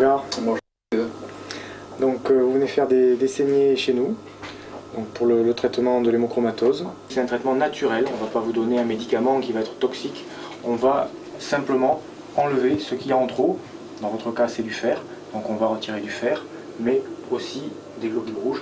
Congar. Donc vous venez faire des saignées chez nous donc pour le traitement de l'hémochromatose. C'est un traitement naturel, on ne va pas vous donner un médicament qui va être toxique. On va simplement enlever ce qu'il y a en trop. Dans votre cas c'est du fer, donc on va retirer du fer, mais aussi des globules rouges,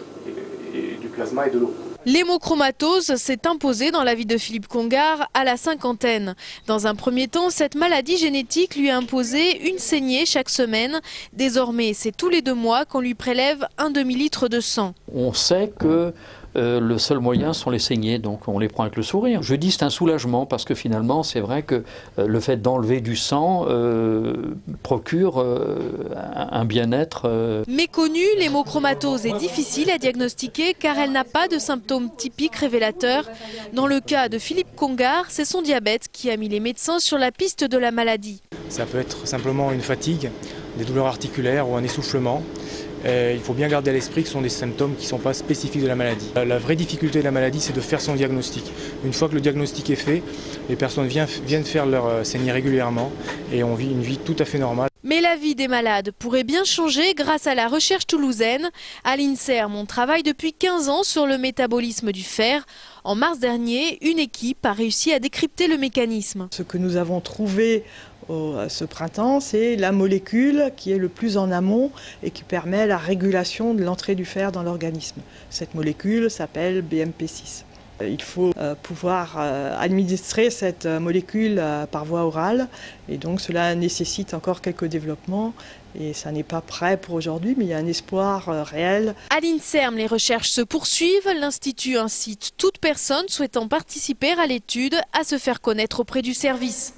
et du plasma et de l'eau. L'hémochromatose s'est imposée dans la vie de Philippe Congar à la cinquantaine. Dans un premier temps, cette maladie génétique lui a imposé une saignée chaque semaine. Désormais, c'est tous les 2 mois qu'on lui prélève un demi-litre de sang. On sait que le seul moyen sont les saignées, donc on les prend avec le sourire. Je dis c'est un soulagement parce que finalement c'est vrai que le fait d'enlever du sang procure un bien-être. Méconnue, l'hémochromatose est difficile à diagnostiquer car elle n'a pas de symptômes typiques révélateurs. Dans le cas de Philippe Congar, c'est son diabète qui a mis les médecins sur la piste de la maladie. Ça peut être simplement une fatigue, des douleurs articulaires ou un essoufflement. Il faut bien garder à l'esprit que ce sont des symptômes qui ne sont pas spécifiques de la maladie. La vraie difficulté de la maladie, c'est de faire son diagnostic. Une fois que le diagnostic est fait, les personnes viennent faire leur saignée régulièrement et on vit une vie tout à fait normale. Mais la vie des malades pourrait bien changer grâce à la recherche toulousaine. À l'INSERM, on travaille depuis 15 ans sur le métabolisme du fer. En mars dernier, une équipe a réussi à décrypter le mécanisme. Ce que nous avons trouvé ce printemps, c'est la molécule qui est le plus en amont et qui permet la régulation de l'entrée du fer dans l'organisme. Cette molécule s'appelle BMP6. Il faut pouvoir administrer cette molécule par voie orale et donc cela nécessite encore quelques développements et ça n'est pas prêt pour aujourd'hui mais il y a un espoir réel. À l'INSERM, les recherches se poursuivent. L'Institut incite toute personne souhaitant participer à l'étude à se faire connaître auprès du service.